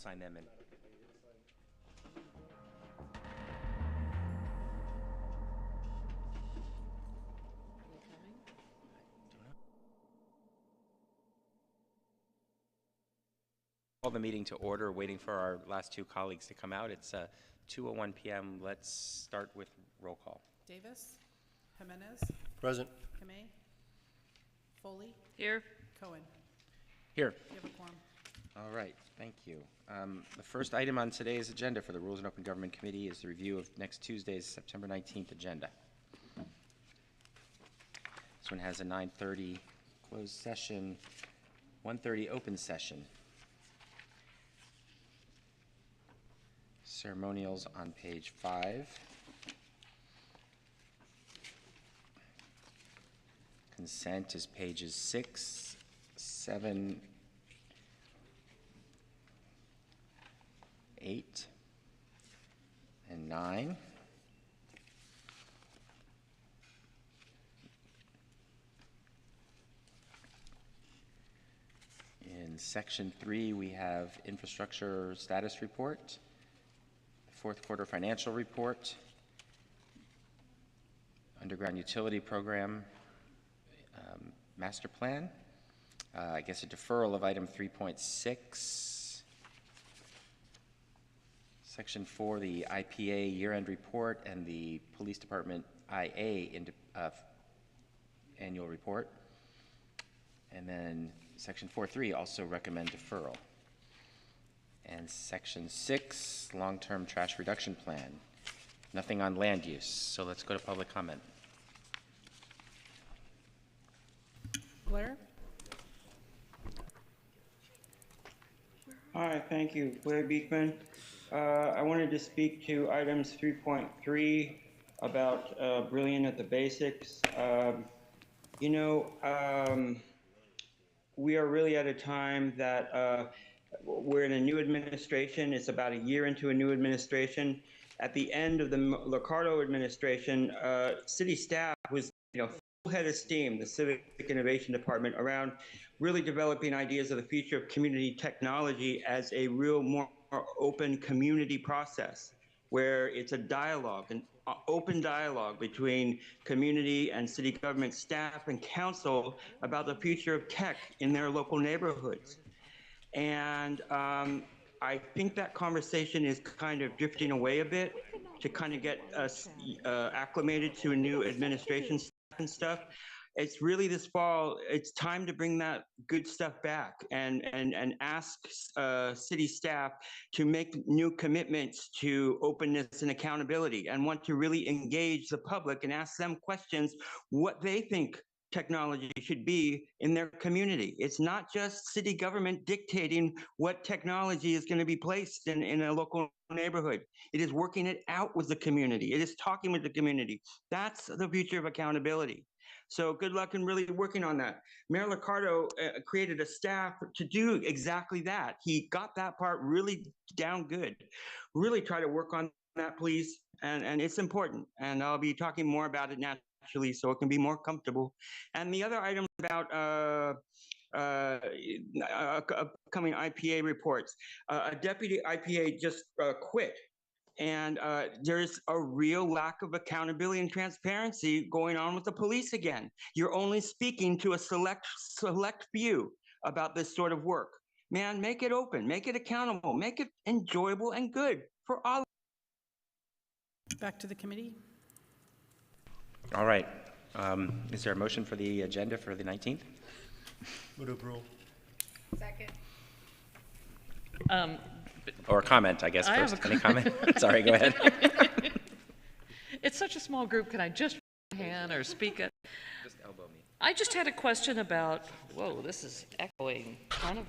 sign them in. Call the meeting to order, waiting for our last two colleagues to come out. It's 2:01 p.m. Let's start with roll call. Davis, Jimenez, Present. Kamei, Foley, Here. Cohen. Here. You have a quorum. All right, thank you. The first item on today's agenda for the Rules and Open Government Committee is the review of next Tuesday's September 19th agenda. This one has a 9:30 closed session, 1:30 open session. Ceremonials on page 5. Consent is pages 6, 7, 8, and 9. In section 3, we have infrastructure status report, fourth quarter financial report, underground utility program, master plan, I guess a deferral of item 3.6. Section 4, the IPA year-end report and the police department IA annual report. And then section 4.3 also recommend deferral. And section 6, long-term trash reduction plan. Nothing on land use, so let's go to public comment. Blair? Hi, thank you. Blair Beekman. I wanted to speak to items 3.3 about brilliant at the basics. We are really at a time that we're in a new administration. It's about a year into a new administration. At the end of the Liccardo administration, city staff was, full head of steam, the Civic Innovation Department, around really developing ideas of the future of community technology as a real more open community process, where it's a dialogue, an open dialogue between community and city government staff and council about the future of tech in their local neighborhoods. And I think that conversation is kind of drifting away a bit to kind of get us acclimated to a new administration and stuff. It's really this fall, it's time to bring that good stuff back and ask city staff to make new commitments to openness and accountability, and want to really engage the public and ask them questions what they think technology should be in their community. It's not just city government dictating what technology is going to be placed in a local neighborhood. It is working it out with the community. It is talking with the community. That's the future of accountability. So good luck in really working on that. Mayor Liccardo created a staff to do exactly that. He got that part really down good. Really try to work on that, please. And it's important. And I'll be talking more about it now, actually, so it can be more comfortable. And the other item about upcoming IPA reports. A deputy IPA just quit. And there's a real lack of accountability and transparency going on with the police again. You're only speaking to a select few about this sort of work. Man, make it open, make it accountable, make it enjoyable and good for all. Back to the committee. All right. Is there a motion for the agenda for the 19th? Move to approve. Second. Or comment, I guess, first. Any comment? Sorry, go ahead. It's such a small group. Can I just raise my hand or speak it? Just elbow me. I just had a question about, whoa, this is echoing kind of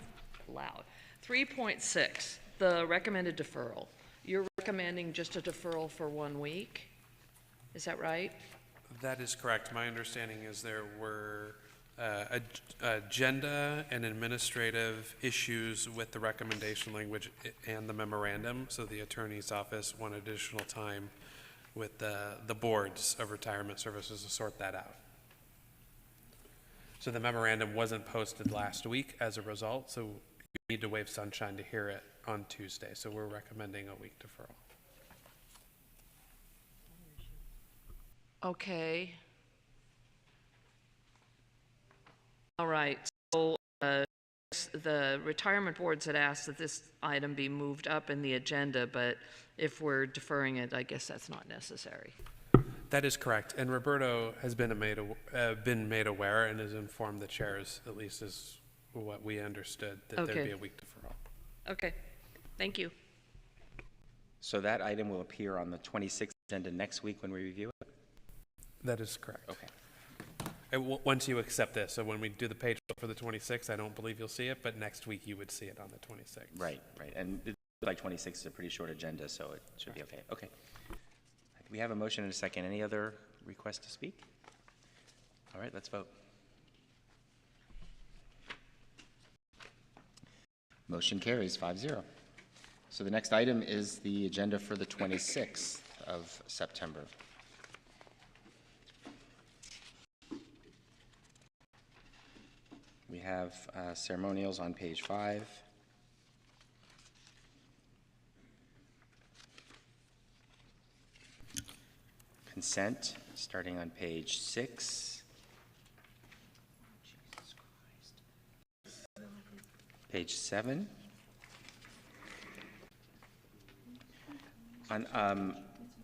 loud. 3.6, the recommended deferral. You're recommending just a deferral for 1 week? Is that right? That is correct. My understanding is there were agenda and administrative issues with the recommendation language and the memorandum, so the attorney's office wanted additional time with the boards of retirement services to sort that out. So the memorandum wasn't posted last week as a result, so need to waive sunshine to hear it on Tuesday, so we're recommending a week deferral. Okay. All right, so the retirement boards had asked that this item be moved up in the agenda, but if we're deferring it, I guess that's not necessary. That is correct, and Roberto has been made aware and has informed the chairs, at least is what we understood, that there'd Okay. be a week deferral. Okay, thank you. So that item will appear on the 26th agenda next week when we review it? That is correct. Okay. Once you accept this, so when we do the page for the 26th, I don't believe you'll see it, but next week you would see it on the 26th. Right, right. And like 26 is a pretty short agenda, so it should be okay. Okay. We have a motion and a second. Any other requests to speak? All right, let's vote. Motion carries 5-0. So the next item is the agenda for the 26th of September. We have ceremonials on page 5. Consent, starting on page 6. Page 7. On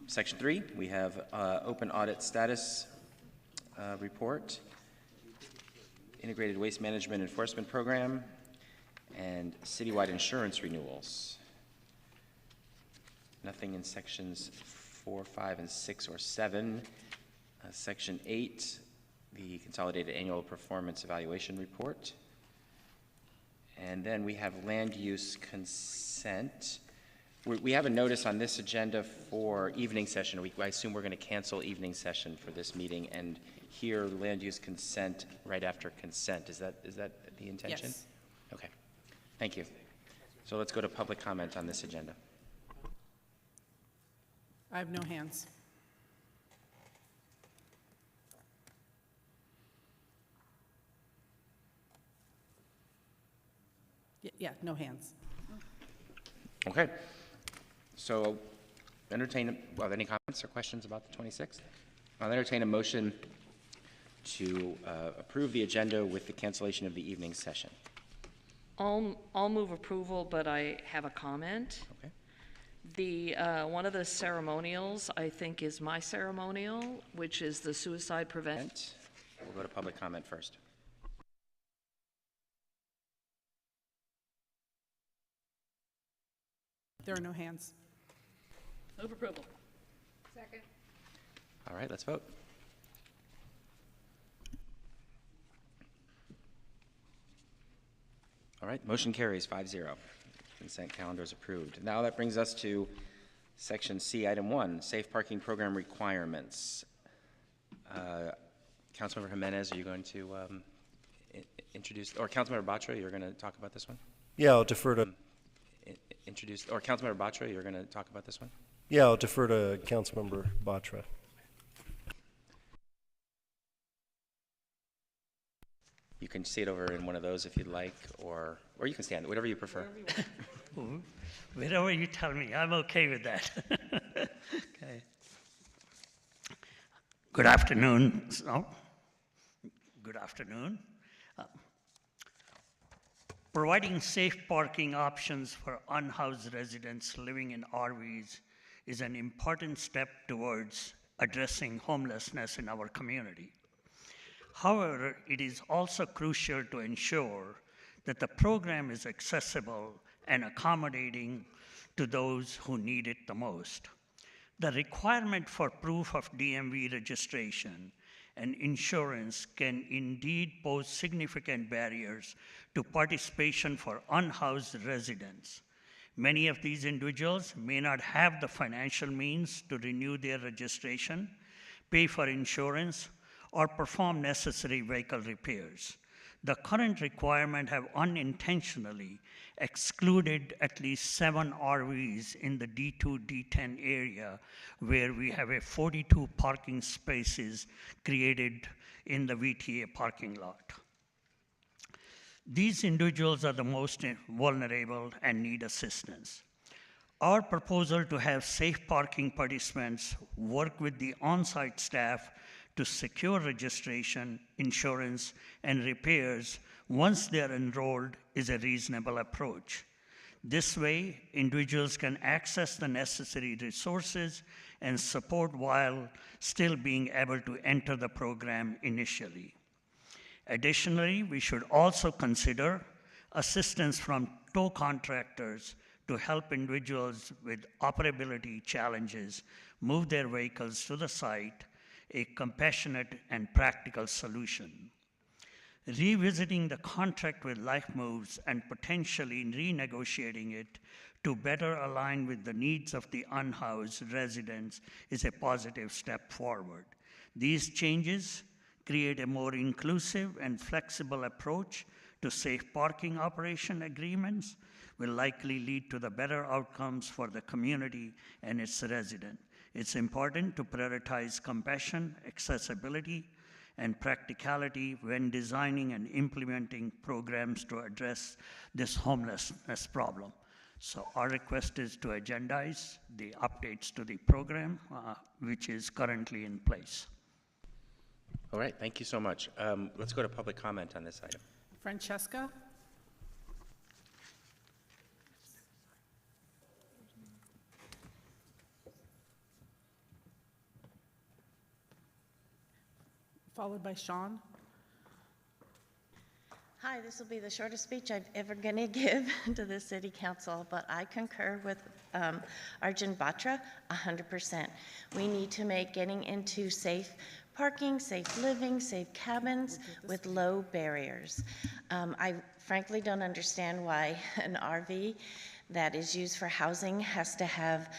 section 3, we have open audit status report, integrated waste management enforcement program, and citywide insurance renewals. Nothing in sections 4, 5, and 6 or 7. Section 8, the consolidated annual performance evaluation report. And then we have land use consent. We have a notice on this agenda for evening session. I assume we're going to cancel evening session for this meeting and hear land use consent right after consent. Is that the intention? Yes. Okay. Thank you. So let's go to public comment on this agenda. I have no hands. Yeah, no hands. Okay. So any comments or questions about the 26th? I'll entertain a motion to approve the agenda with the cancellation of the evening session. I'll move approval, but I have a comment. Okay. The, one of the ceremonials, I think, is my ceremonial, which is the suicide prevent. We'll go to public comment first. There are no hands. Move approval. All right, let's vote. All right, motion carries 5-0. Consent calendar is approved. Now that brings us to section C, item 1, safe parking program requirements. Councilmember Jimenez, are you going to introduce, or Councilmember Batra, you're going to talk about this one? Yeah, I'll defer to Councilmember Batra, you're going to talk about this one? I'll defer to Councilmember Batra. You can sit over in one of those if you'd like, or you can stand, whatever you prefer. Wherever you tell me, I'm okay with that. Okay. Good afternoon. Good afternoon. Providing safe parking options for unhoused residents living in RVs is an important step towards addressing homelessness in our community. However, it is also crucial to ensure that the program is accessible and accommodating to those who need it the most. The requirement for proof of DMV registration and insurance can indeed pose significant barriers to participation for unhoused residents. Many of these individuals may not have the financial means to renew their registration, pay for insurance, or perform necessary vehicle repairs. The current requirement have unintentionally excluded at least 7 RVs in the D2, D10 area where we have 42 parking spaces created in the VTA parking lot. These individuals are the most vulnerable and need assistance. Our proposal to have safe parking participants work with the on-site staff to secure registration, insurance, and repairs once they are enrolled is a reasonable approach. This way, individuals can access the necessary resources and support while still being able to enter the program initially. Additionally, we should also consider assistance from tow contractors to help individuals with operability challenges move their vehicles to the site, a compassionate and practical solution. Revisiting the contract with Life Moves and potentially renegotiating it to better align with the needs of the unhoused residents is a positive step forward. These changes create a more inclusive and flexible approach to safe parking operation agreements, will likely lead to the better outcomes for the community and its residents. It's important to prioritize compassion, accessibility, and practicality when designing and implementing programs to address this homelessness problem. So our request is to agendize the updates to the program, which is currently in place. All right, thank you so much. Let's go to public comment on this item. Francesca? Followed by Sean. Hi, this will be the shortest speech I've ever going to give to the City Council, but I concur with Arjun Batra 100%. We need to make getting into safe parking, safe living, safe cabins with low barriers. I frankly don't understand why an RV that is used for housing has to have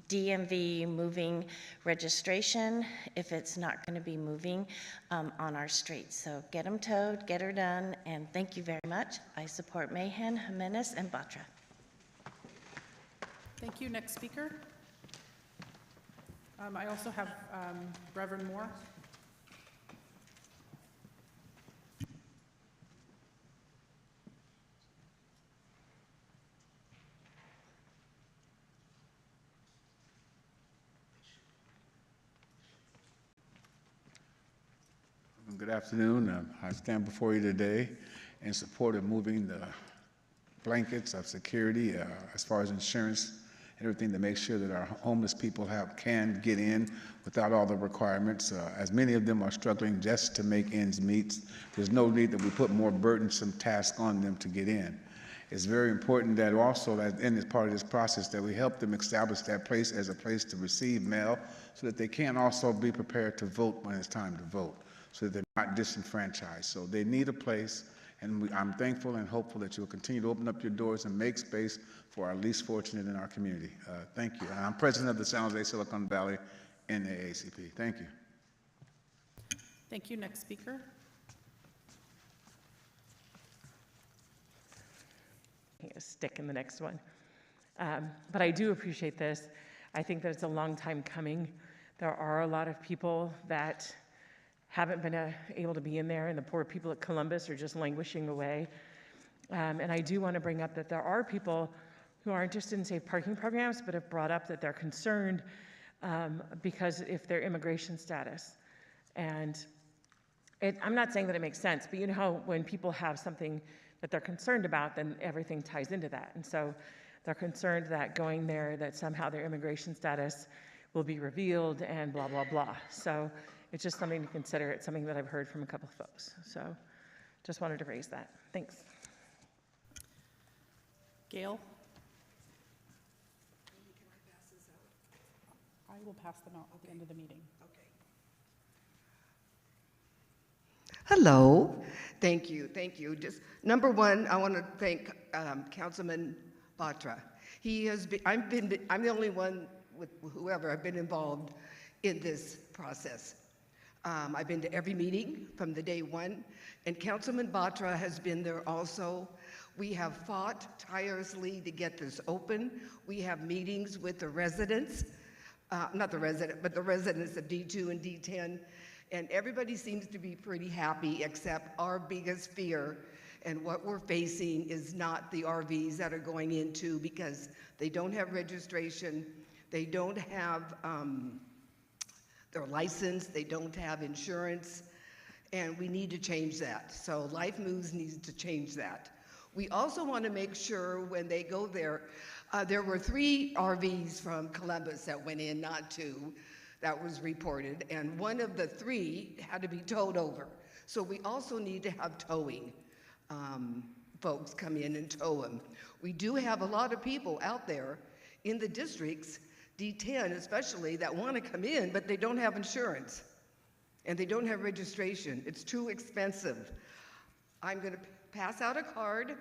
DMV moving registration if it's not going to be moving on our streets. So get them towed, get her done, and thank you very much. I support Mahan, Jimenez, and Batra. Thank you. Next speaker. I also have Reverend Moore. Good afternoon. I stand before you today in support of moving the blankets of security as far as insurance and everything to make sure that our homeless people can get in without all the requirements. As many of them are struggling just to make ends meet, there's no need that we put more burdensome tasks on them to get in. It's very important that also that in this part of this process that we help them establish that place as a place to receive mail so that they can also be prepared to vote when it's time to vote, so that they're not disenfranchised. So they need a place, and I'm thankful and hopeful that you'll continue to open up your doors and make space for our least fortunate in our community. Thank you. And I'm president of the San Jose Silicon Valley NAACP. Thank you. Thank you. Next speaker. Stick in the next one. But I do appreciate this. I think that it's a long time coming. There are a lot of people that haven't been able to be in there, and the poor people at Columbus are just languishing away. And I do want to bring up that there are people who are interested in safe parking programs, but have brought up that they're concerned because if their immigration status. And I'm not saying that it makes sense, but you know how when people have something that they're concerned about, then everything ties into that. And so they're concerned that going there, that somehow their immigration status will be revealed and blah, blah, blah. So it's just something to consider. It's something that I've heard from a couple of folks. So just wanted to raise that. Thanks. Gail? I will pass them out at the end of the meeting. Hello. Thank you. Thank you. Just number one, I want to thank Councilman Batra. He has been, I'm the only one with whoever I've been involved in this process. I've been to every meeting from the day one, and Councilman Batra has been there also. We have fought tirelessly to get this open. We have meetings with the residents, not the resident, but the residents of D2 and D10. And everybody seems to be pretty happy, except our biggest fear and what we're facing is not the RVs that are going into, because they don't have registration, they don't have their license, they don't have insurance, and we need to change that. So Life Moves needs to change that. We also want to make sure when they go there, there were 3 RVs from Columbus that went in, not 2, that was reported, and one of the 3 had to be towed over. So we also need to have towing. Folks come in and tow them. We do have a lot of people out there in the districts, D10 especially, that want to come in, but they don't have insurance and they don't have registration. It's too expensive. I'm going to pass out a card.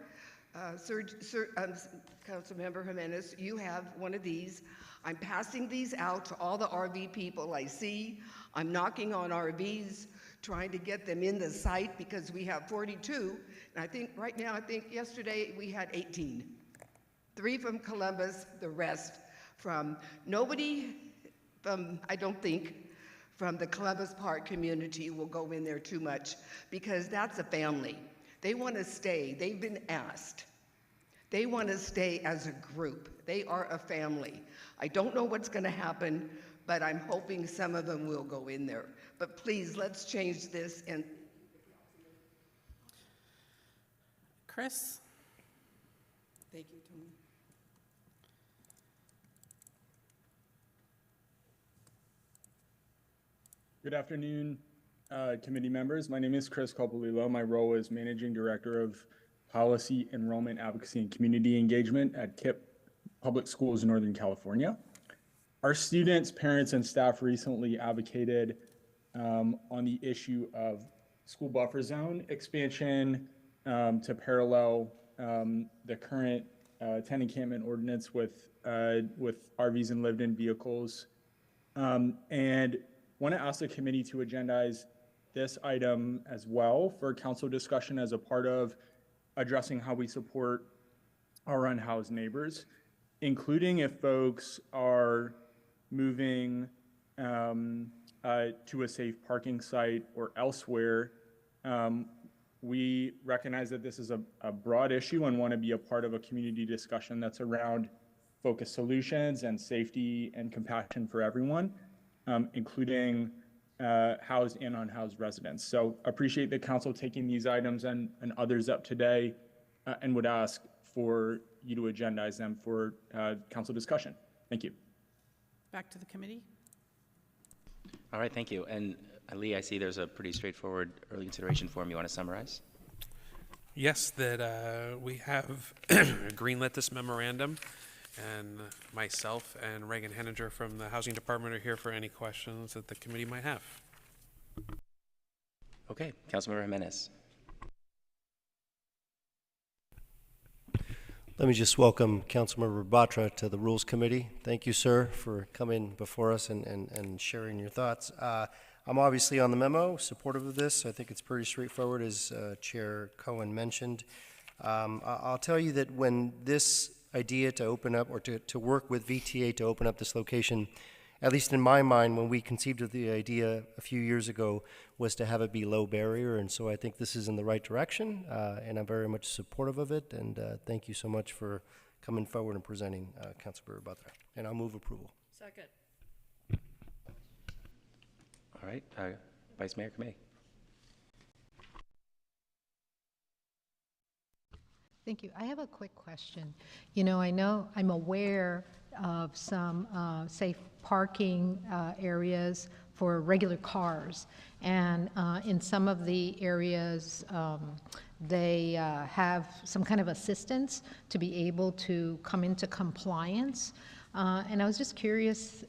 Councilmember Jimenez, you have one of these. I'm passing these out to all the RV people I see. I'm knocking on RVs, trying to get them in the site because we have 42. And I think right now, yesterday we had 18. 3 from Columbus, the rest from nobody from, I don't think, from the Columbus Park community will go in there too much, because that's a family. They want to stay. They've been asked. They want to stay as a group. They are a family. I don't know what's going to happen, but I'm hoping some of them will go in there. But please, let's change this. And Chris? thank you, Tony. Good afternoon, committee members. My name is Chris Copolillo. My role is Managing Director of Policy, Enrollment, Advocacy, and Community Engagement at KIPP Public Schools in Northern California. Our students, parents, and staff recently advocated on the issue of school buffer zone expansion to parallel the current tent encampment ordinance with RVs and lived-in vehicles. And want to ask the committee to agendize this item as well for council discussion as a part of addressing how we support our unhoused neighbors, including if folks are moving to a safe parking site or elsewhere. We recognize that this is a broad issue and want to be a part of a community discussion that's around focused solutions and safety and compassion for everyone, including housed and unhoused residents. So appreciate the council taking these items and others up today, and would ask for you to agendize them for council discussion. Thank you. Back to the committee. All right, thank you. And Lee, I see there's a pretty straightforward early consideration form. You want to summarize? Yes, that we have greenlit this memorandum, and myself and Reagan Henninger from the Housing Department are here for any questions that the committee might have. Okay, Councilmember Jimenez. Let me just welcome Councilmember Batra to the Rules Committee. Thank you, sir, for coming before us and sharing your thoughts. I'm obviously on the memo, supportive of this. I think it's pretty straightforward, as Chair Cohen mentioned. I'll tell you that when this idea to open up, or to work with VTA to open up this location, at least in my mind, when we conceived of the idea a few years ago, was to have it be low barrier, and so I think this is in the right direction, and I'm very much supportive of it, and thank you so much for coming forward and presenting, Councilmember Batra. And I'll move approval. Second. All right, Vice Mayor Kamei. Thank you. I have a quick question. You know I'm aware of some safe parking areas for regular cars, and in some of the areas they have some kind of assistance to be able to come into compliance. And I was just curious,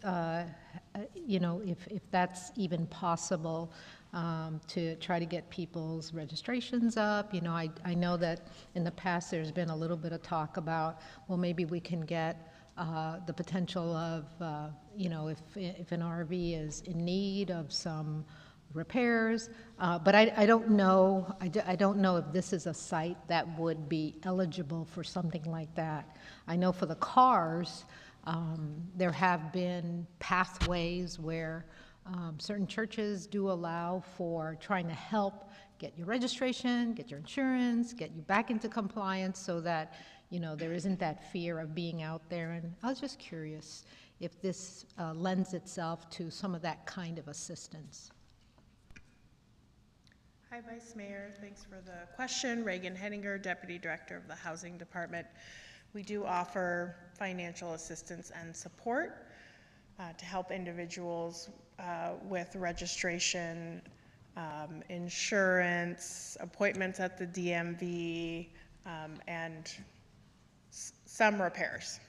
if that's even possible, to try to get people's registrations up. I know that in the past there's been a little bit of talk about, well, maybe we can get the potential of, if an RV is in need of some repairs, but I don't know. I don't know if this is a site that would be eligible for something like that. I know for the cars, there have been pathways where certain churches do allow for trying to help get your registration, get your insurance, get you back into compliance so that, there isn't that fear of being out there. And I was just curious if this lends itself to some of that kind of assistance. Hi, Vice Mayor. Thanks for the question. Reagan Henninger, Deputy Director of the Housing Department. We do offer financial assistance and support to help individuals with registration, insurance, appointments at the DMV, and some repairs.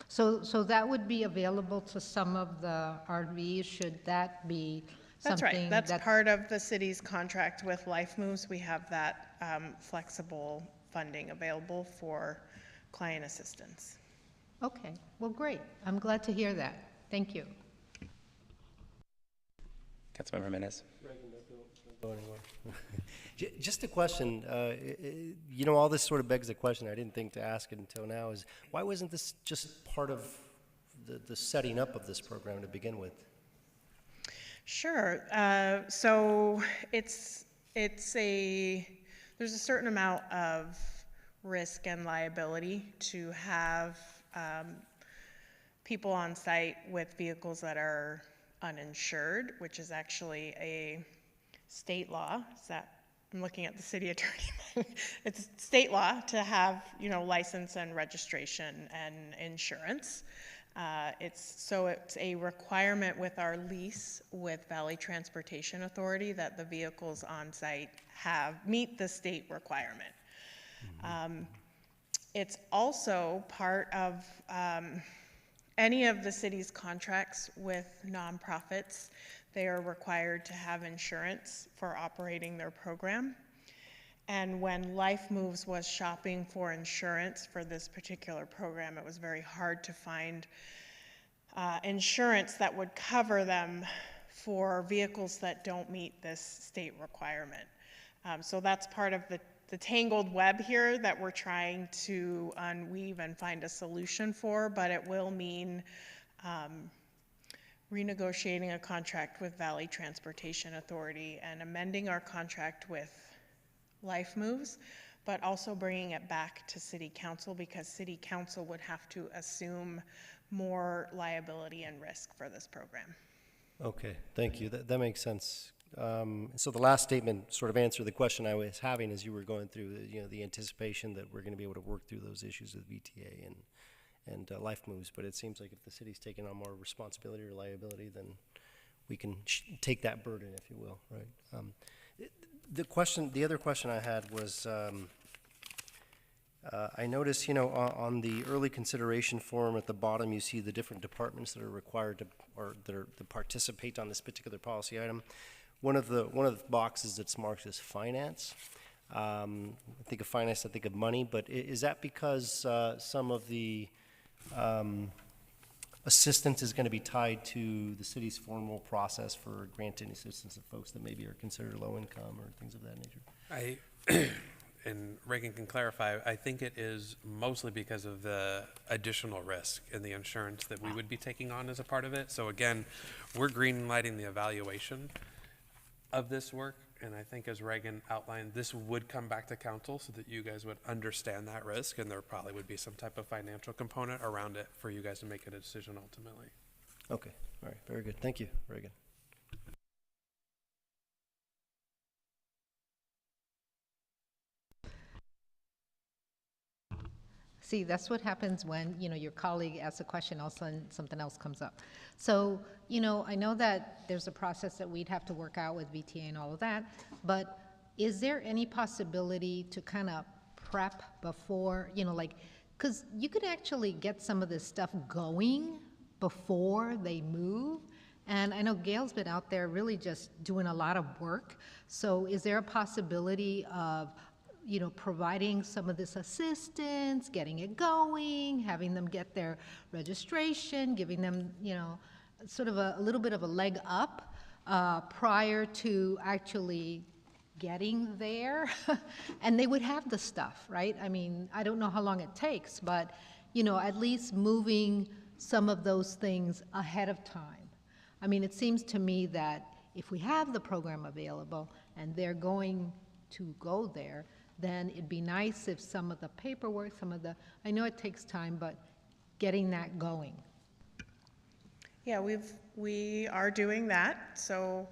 So that would be available to some of the RVs, should that be That's something? right. That's part of the city's contract with Life Moves. We have that flexible funding available for client assistance. Okay, well, great. I'm glad to hear that. Thank you. Councilmember Jimenez. Go anywhere. Just a question, all this sort of begs the question, I didn't think to ask it until now, is why wasn't this just part of the setting up of this program to begin with? Sure. So there's a certain amount of risk and liability to have people on site with vehicles that are uninsured, which is actually a state law. I'm looking at the city attorney. It's state law to have, license and registration and insurance. It's a requirement with our lease with Valley Transportation Authority that the vehicles on site meet the state requirement. It's also part of any of the city's contracts with nonprofits. They are required to have insurance for operating their program. And when Life Moves was shopping for insurance for this particular program, it was very hard to find insurance that would cover them for vehicles that don't meet this state requirement. So that's part of the tangled web here that we're trying to unweave and find a solution for, but it will mean renegotiating a contract with Valley Transportation Authority and amending our contract with Life Moves, but also bringing it back to City Council because City Council would have to assume more liability and risk for this program. Okay, thank you. That makes sense. So the last statement sort of answered the question I was having as you were going through, the anticipation that we're going to be able to work through those issues with VTA and Life Moves. But it seems like if the city's taking on more responsibility or liability, then we can take that burden, if you will, right? The other question I had was, I noticed, on the early consideration form at the bottom, you see the different departments that are required to participate on this particular policy item. One of the boxes that's marked as finance. I think of finance, I think of money, but is that because some of the assistance is going to be tied to the city's formal process for granting assistance to folks that maybe are considered low income or things of that nature? And Reagan can clarify, I think it is mostly because of the additional risk in the insurance that we would be taking on as a part of it. So again, we're green lighting the evaluation of this work, and I think as Reagan outlined, this would come back to council so that you guys would understand that risk, and there probably would be some type of financial component around it for you guys to make a decision ultimately. Okay, all right, very good. Thank you, Reagan. See, that's what happens when, your colleague asks a question, all of a sudden something else comes up. So, I know that there's a process that we'd have to work out with VTA and all of that, but is there any possibility to kind of prep before, because you could actually get some of this stuff going before they move. And I know Gail's been out there really just doing a lot of work. So is there a possibility of providing some of this assistance, getting it going, having them get their registration, giving them, sort of a little bit of a leg up prior to actually getting there? And they would have the stuff, right? I mean, I don't know how long it takes, but, at least moving some of those things ahead of time. I mean, it seems to me that if we have the program available and they're going to go there, then it'd be nice if some of the paperwork, I know it takes time, but getting that going. Yeah, we are doing that. So,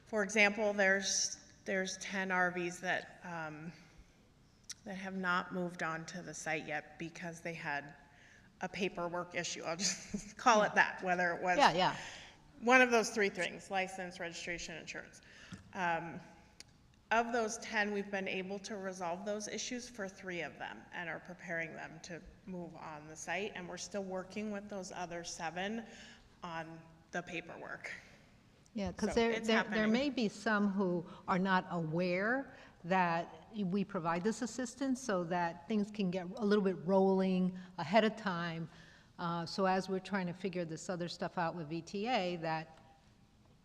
for example, there's 10 RVs that have not moved on to the site yet because they had a paperwork issue. I'll just call it that, whether it was one of those three things: license, registration, insurance. Of those 10, we've been able to resolve those issues for 3 of them and are preparing them to move on the site. And we're still working with those other 7 on the paperwork. Yeah, because So there may be some who are not aware that we provide this assistance, so that things can get a little bit rolling ahead of time. So as we're trying to figure this other stuff out with VTA, that,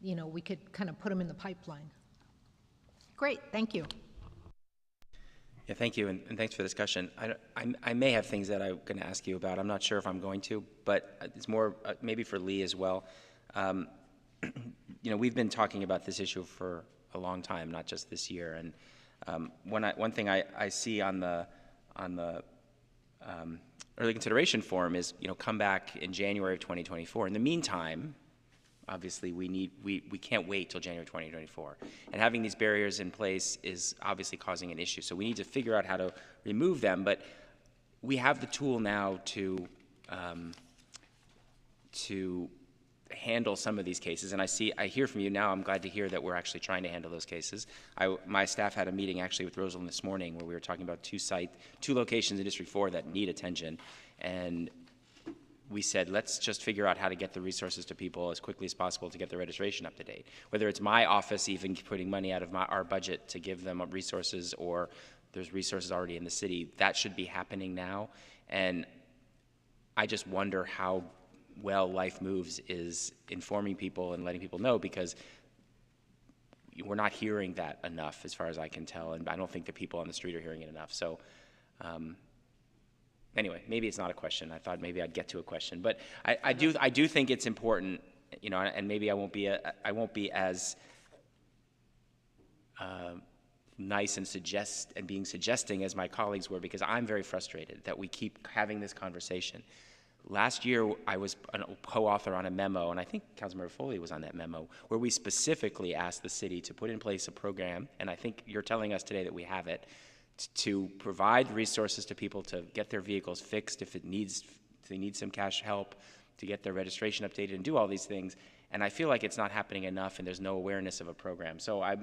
you know, we could kind of put them in the pipeline. Great, thank you. Yeah, thank you, and thanks for the discussion. I may have things that I'm going to ask you about. I'm not sure if I'm going to, but it's more maybe for Lee as well. You know, we've been talking about this issue for a long time, not just this year. And one thing I see on the early consideration form is, you know, come back in January of 2024. In the meantime, obviously, we can't wait till January 2024. And having these barriers in place is obviously causing an issue. So we need to figure out how to remove them. But we have the tool now to handle some of these cases. And I hear from you now. I'm glad to hear that we're actually trying to handle those cases. My staff had a meeting actually with Rosalind this morning where we were talking about 2 locations in District 4 that need attention. And we said, let's just figure out how to get the resources to people as quickly as possible to get the registration up to date. Whether it's my office even putting money out of our budget to give them resources, or there's resources already in the city, that should be happening now. And I just wonder how well Life Moves is informing people and letting people know, because we're not hearing that enough as far as I can tell, and I don't think the people on the street are hearing it enough. So anyway, maybe it's not a question. I thought maybe I'd get to a question, but I do think it's important, you know, and maybe I won't be as nice and suggesting as my colleagues were, because I'm very frustrated that we keep having this conversation. Last year, I was a co-author on a memo, and I think Councilmember Foley was on that memo, where we specifically asked the city to put in place a program, and I think you're telling us today that we have it, to provide resources to people to get their vehicles fixed if they need some cash help, to get their registration updated and do all these things. And I feel like it's not happening enough, and there's no awareness of a program. So I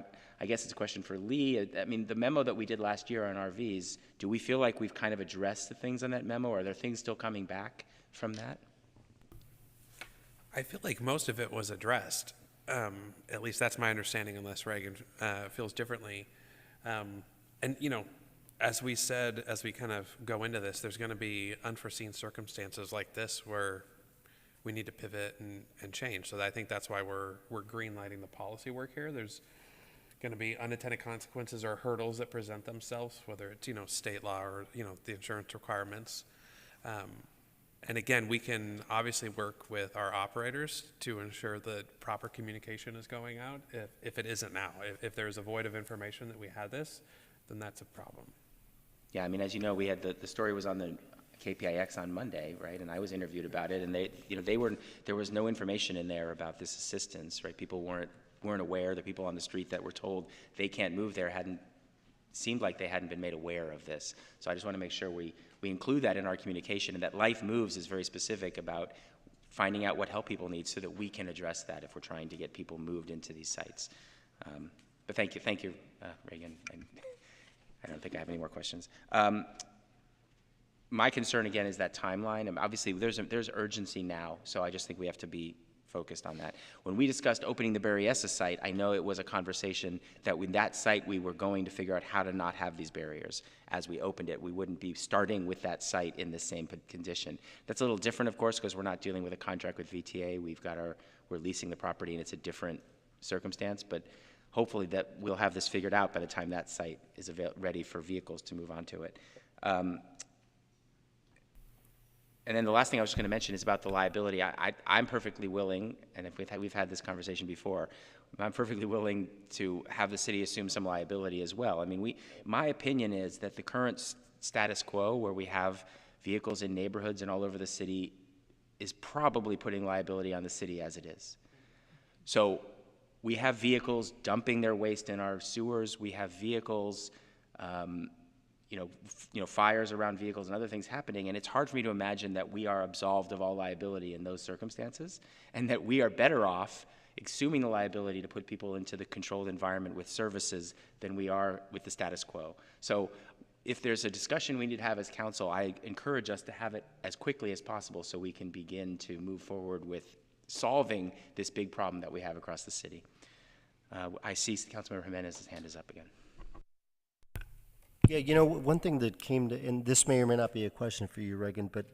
guess it's a question for Lee. I mean, the memo that we did last year on RVs, do we feel like we've kind of addressed the things on that memo? Or are there things still coming back from that? I feel like most of it was addressed. At least that's my understanding, unless Reagan feels differently. And, you know, as we said, as we kind of go into this, there's going to be unforeseen circumstances like this where we need to pivot and change. So I think that's why we're green-lighting the policy work here. There's going to be unintended consequences or hurdles that present themselves, whether it's, you know, state law or, you know, the insurance requirements. And again, we can obviously work with our operators to ensure that proper communication is going out. If it isn't now, if there's a void of information that we had this, then that's a problem. Yeah, I mean, as you know, we had the story was on the KPIX on Monday, right? And I was interviewed about it, and there was no information in there about this assistance, right? People weren't aware. The people on the street that were told they can't move there seemed like they hadn't been made aware of this. So I just want to make sure we include that in our communication, and that Life Moves is very specific about finding out what help people need so that we can address that if we're trying to get people moved into these sites. But thank you, Reagan. I don't think I have any more questions. My concern again is that timeline. Obviously, there's urgency now, so I just think we have to be focused on that. When we discussed opening the Berryessa site, I know it was a conversation that with that site we were going to figure out how to not have these barriers as we opened it. We wouldn't be starting with that site in the same condition. That's a little different, of course, because we're not dealing with a contract with VTA. We're leasing the property, and it's a different circumstance, but hopefully that we'll have this figured out by the time that site is ready for vehicles to move onto it. And then the last thing I was just going to mention is about the liability. I'm perfectly willing, and if we've had this conversation before, I'm perfectly willing to have the city assume some liability as well. I mean, my opinion is that the current status quo, where we have vehicles in neighborhoods and all over the city, is probably putting liability on the city as it is. So we have vehicles dumping their waste in our sewers. We have vehicles, fires around vehicles and other things happening. And it's hard for me to imagine that we are absolved of all liability in those circumstances, and that we are better off assuming the liability to put people into the controlled environment with services than we are with the status quo. So if there's a discussion we need to have as council, I encourage us to have it as quickly as possible so we can begin to move forward with solving this big problem that we have across the city. I see Councilmember Jimenez's hand is up again. Yeah, one thing that came to, and this may or may not be a question for you, Reagan, but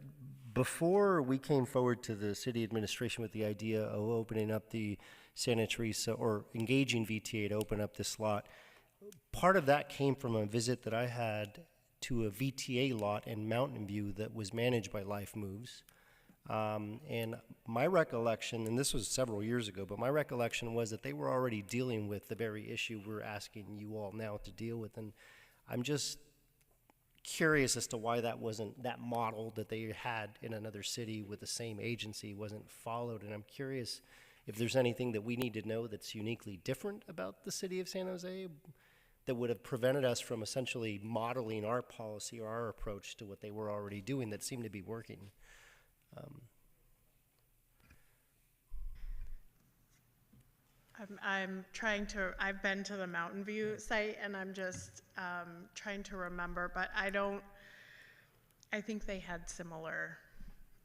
before we came forward to the city administration with the idea of opening up the Santa Teresa, or engaging VTA to open up this lot, part of that came from a visit that I had to a VTA lot in Mountain View that was managed by Life Moves. And my recollection, and this was several years ago, but my recollection was that they were already dealing with the very issue we're asking you all now to deal with. And I'm just curious as to why that model that they had in another city with the same agency wasn't followed. And I'm curious if there's anything that we need to know that's uniquely different about the city of San Jose that would have prevented us from essentially modeling our policy or our approach to what they were already doing that seemed to be working. I've been to the Mountain View site, and I'm just trying to remember, but I think they had similar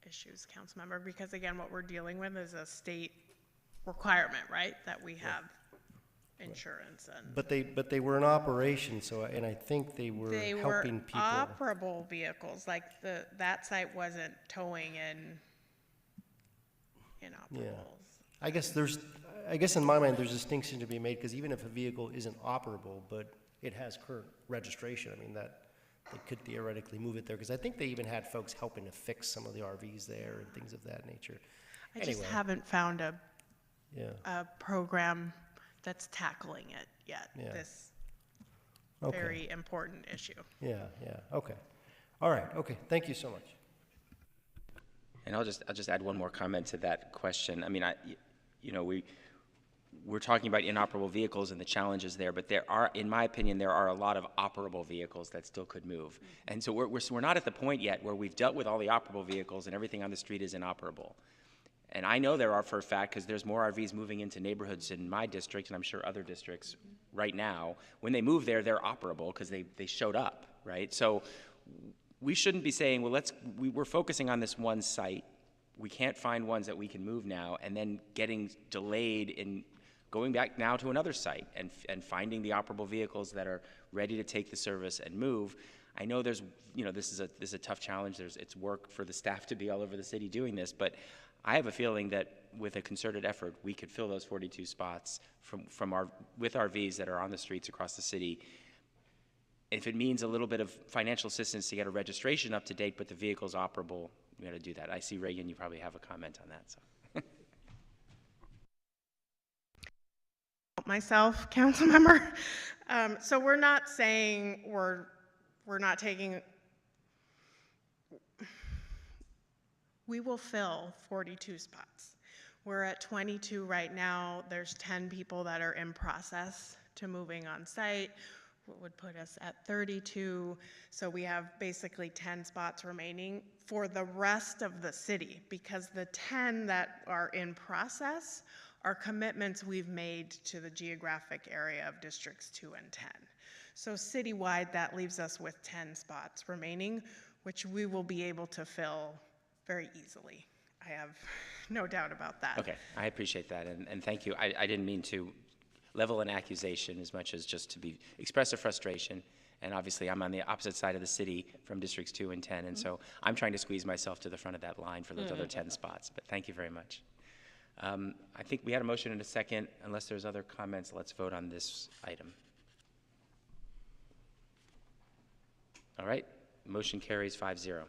issues, Councilmember, because again, what we're dealing with is a state requirement, right? That we have insurance and. But they were in operation, and I think they were helping people. They were operable vehicles, like that site wasn't towing in inoperables. Yeah. I guess in my mind, there's a distinction to be made, because even if a vehicle isn't operable, but it has current registration, I mean, that they could theoretically move it there, because I think they even had folks helping to fix some of the RVs there and things of that nature. I just haven't found a Yeah. program that's tackling it yet, Yeah. this Okay. very important issue. Yeah, okay. All right, okay, thank you so much. And I'll just add one more comment to that question. I mean, we're talking about inoperable vehicles and the challenges there, but in my opinion, there are a lot of operable vehicles that still could move. And so we're not at the point yet where we've dealt with all the operable vehicles and everything on the street is inoperable. And I know there are for a fact, because there's more RVs moving into neighborhoods in my district, and I'm sure other districts right now. When they move there, they're operable because they showed up, right? So we shouldn't be saying, well, we're focusing on this one site. We can't find ones that we can move now, and then getting delayed in going back now to another site and finding the operable vehicles that are ready to take the service and move. I know this is a tough challenge. It's work for the staff to be all over the city doing this, but I have a feeling that with a concerted effort, we could fill those 42 spots with RVs that are on the streets across the city. If it means a little bit of financial assistance to get a registration up to date, but the vehicle's operable, we got to do that. I see, Reagan, you probably have a comment on that. So. Myself, council member. So we're not saying we're not taking. We will fill 42 spots. We're at 22 right now. There's 10 people that are in process to moving on site. What would put us at 32. So we have basically 10 spots remaining for the rest of the city, because the 10 that are in process are commitments we've made to the geographic area of districts 2 and 10. So citywide, that leaves us with 10 spots remaining, which we will be able to fill very easily. I have no doubt about that. Okay, I appreciate that, and thank you. I didn't mean to level an accusation as much as just to express a frustration. And obviously, I'm on the opposite side of the city from districts 2 and 10, and so I'm trying to squeeze myself to the front of that line for those other 10 spots. But thank you very much. I think we had a motion in a second. Unless there's other comments, let's vote on this item. All right, motion carries 5-0.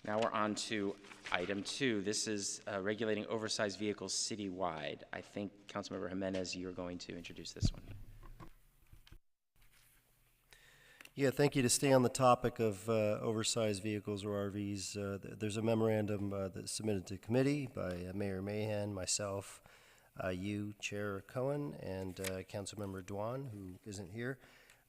Now we're on to item 2. This is regulating oversized vehicles citywide. I think, Councilmember Jimenez, you're going to introduce this one. Yeah, thank you. To stay on the topic of oversized vehicles or RVs, there's a memorandum that's submitted to committee by Mayor Mahan, myself, you, Chair Cohen, and Councilmember Dwan, who isn't here.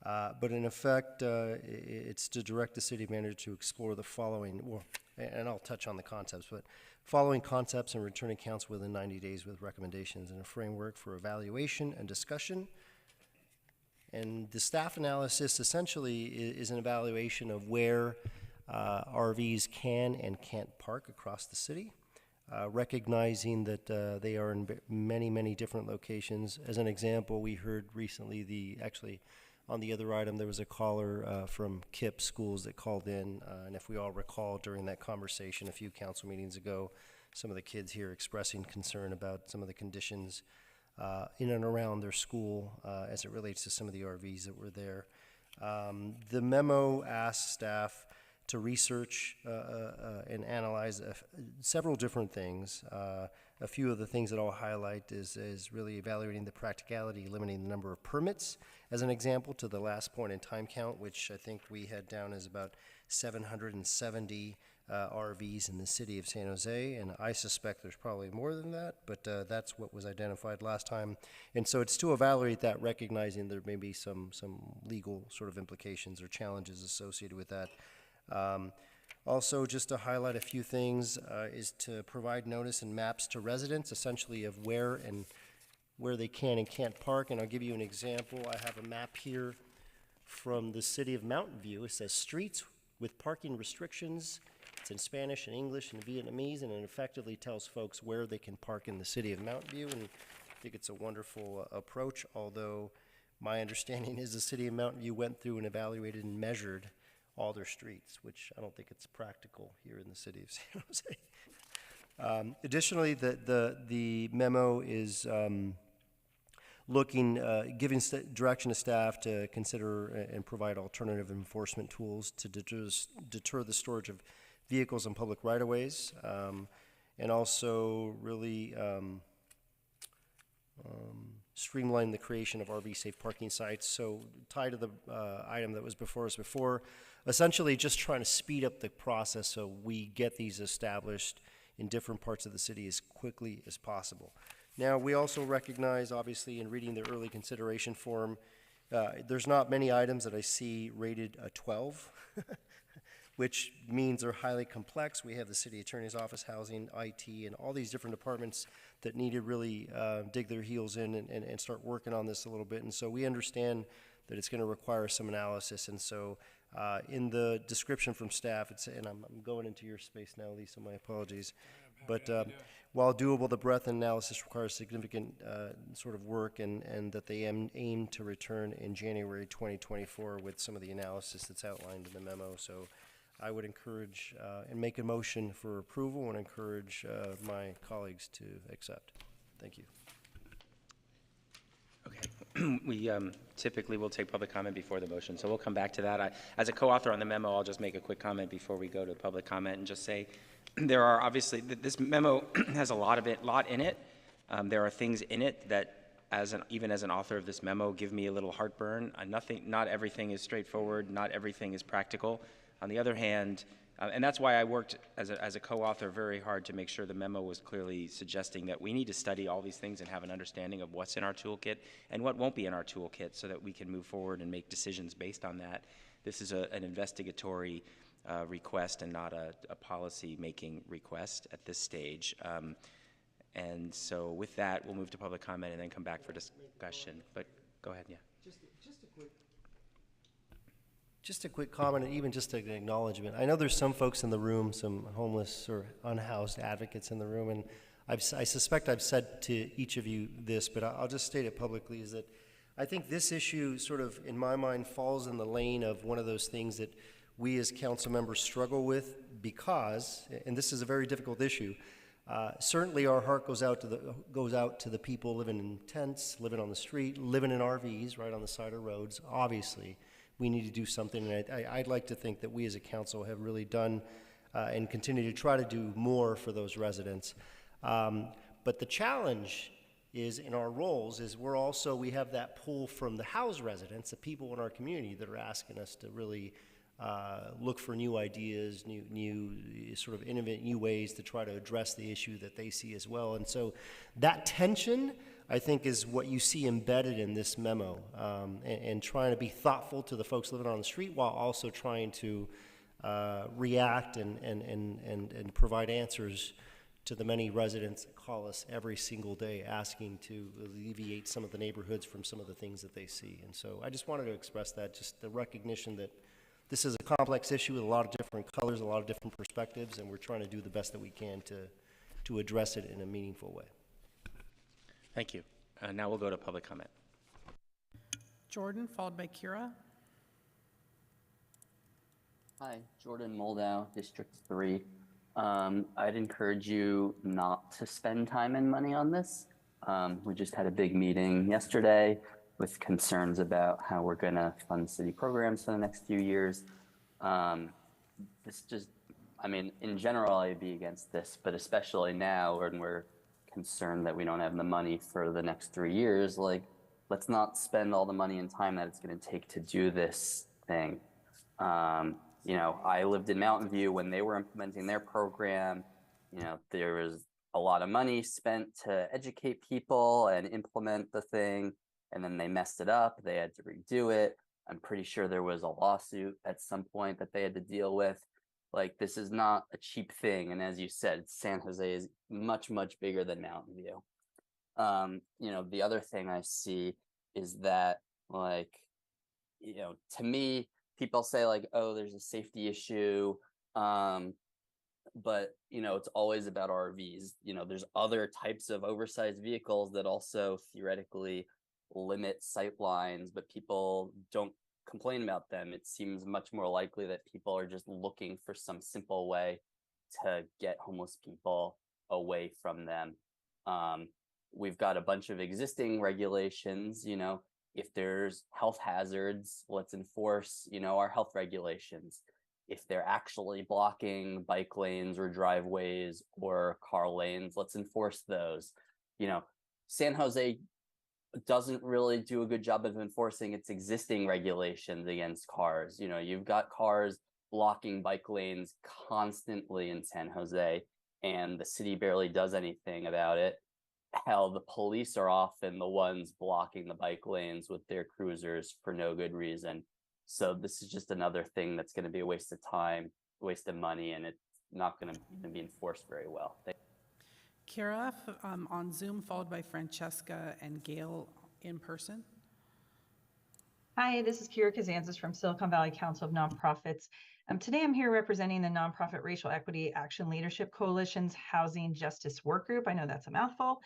But in effect, it's to direct the city manager to explore the following, well, and I'll touch on the concepts, but following concepts and returning council within 90 days with recommendations and a framework for evaluation and discussion. And the staff analysis essentially is an evaluation of where RVs can and can't park across the city, recognizing that they are in many, many different locations. As an example, we heard recently actually on the other item, there was a caller from KIPP schools that called in, and if we all recall during that conversation a few council meetings ago, some of the kids here expressing concern about some of the conditions in and around their school as it relates to some of the RVs that were there. The memo asks staff to research and analyze several different things. A few of the things that I'll highlight is really evaluating the practicality, limiting the number of permits, as an example, to the last point in time count, which I think we had down as about 770 RVs in the city of San Jose, and I suspect there's probably more than that, but that's what was identified last time. And so it's to evaluate that, recognizing there may be some legal sort of implications or challenges associated with that. Also, just to highlight a few things, is to provide notice and maps to residents, essentially of where they can and can't park. And I'll give you an example. I have a map here from the city of Mountain View. It says streets with parking restrictions. It's in Spanish and English and Vietnamese, and it effectively tells folks where they can park in the city of Mountain View. And I think it's a wonderful approach, although my understanding is the city of Mountain View went through and evaluated and measured all their streets, which I don't think it's practical here in the city of San Jose. Additionally, the memo is giving direction to staff to consider and provide alternative enforcement tools to deter the storage of vehicles on public right-of-ways, and also really streamline the creation of RV-safe parking sites. So tied to the item that was before us before, essentially just trying to speed up the process so we get these established in different parts of the city as quickly as possible. Now, we also recognize, obviously, in reading the early consideration form, there's not many items that I see rated a 12, which means they're highly complex. We have the city attorney's office, housing, IT, and all these different departments that need to really dig their heels in and start working on this a little bit. And so we understand that it's going to require some analysis. And so in the description from staff, and I'm going into your space now, Lisa, my apologies. But while doable, the breadth and analysis requires significant sort of work, and that they aim to return in January 2024 with some of the analysis that's outlined in the memo. So I would encourage and make a motion for approval and encourage my colleagues to accept. Thank you. Okay. We typically will take public comment before the motion, so we'll come back to that. As a co-author on the memo, I'll just make a quick comment before we go to public comment and just say there are obviously, this memo has a lot in it. There are things in it that, even as an author of this memo, give me a little heartburn. Not everything is straightforward. Not everything is practical. On the other hand, and that's why I worked as a co-author very hard to make sure the memo was clearly suggesting that we need to study all these things and have an understanding of what's in our toolkit and what won't be in our toolkit so that we can move forward and make decisions based on that. This is an investigatory request and not a policy-making request at this stage. And so with that, we'll move to public comment and then come back for discussion. But go ahead, yeah. Just a quick comment, and even just an acknowledgement. I know there's some folks in the room, some homeless or unhoused advocates in the room, and I suspect I've said to each of you this, but I'll just state it publicly, is that I think this issue sort of, in my mind, falls in the lane of one of those things that we as council members struggle with because, and this is a very difficult issue, certainly our heart goes out to the people living in tents, living on the street, living in RVs right on the side of roads. Obviously, we need to do something, and I'd like to think that we as a council have really done and continue to try to do more for those residents. But the challenge is in our roles is we have that pull from the house residents, the people in our community that are asking us to really look for new ideas, new sort of innovative new ways to try to address the issue that they see as well. And so that tension, I think, is what you see embedded in this memo, and trying to be thoughtful to the folks living on the street while also trying to react and provide answers to the many residents that call us every single day asking to alleviate some of the neighborhoods from some of the things that they see. And so I just wanted to express that, just the recognition that this is a complex issue with a lot of different colors, a lot of different perspectives, and we're trying to do the best that we can to address it in a meaningful way. Thank you. Now we'll go to public comment. Jordan, followed by Kira. Hi, Jordan Moldow, District 3. I'd encourage you not to spend time and money on this. We just had a big meeting yesterday with concerns about how we're going to fund city programs for the next few years. In general, I'd be against this, but especially now when we're concerned that we don't have the money for the next 3 years, let's not spend all the money and time that it's going to take to do this thing. I lived in Mountain View when they were implementing their program. There was a lot of money spent to educate people and implement the thing, and then they messed it up. They had to redo it. I'm pretty sure there was a lawsuit at some point that they had to deal with. This is not a cheap thing. And as you said, San Jose is much, much bigger than Mountain View. The other thing I see is that, to me, people say oh, there's a safety issue. But, it's always about RVs. There's other types of oversized vehicles that also theoretically limit sight lines, but people don't complain about them. It seems much more likely that people are just looking for some simple way to get homeless people away from them. We've got a bunch of existing regulations. If there's health hazards, let's enforce, our health regulations. If they're actually blocking bike lanes or driveways or car lanes, let's enforce those. San Jose doesn't really do a good job of enforcing its existing regulations against cars. You've got cars blocking bike lanes constantly in San Jose, and the city barely does anything about it. Hell, the police are often the ones blocking the bike lanes with their cruisers for no good reason. So this is just another thing that's going to be a waste of time, waste of money, and it's not going to be enforced very well. Kira on Zoom, followed by Francesca and Gail in person. Hi, this is Kira Kazantzis from Silicon Valley Council of Nonprofits. Today I'm here representing the nonprofit Racial Equity Action Leadership Coalition's Housing Justice Work Group. I know that's a mouthful.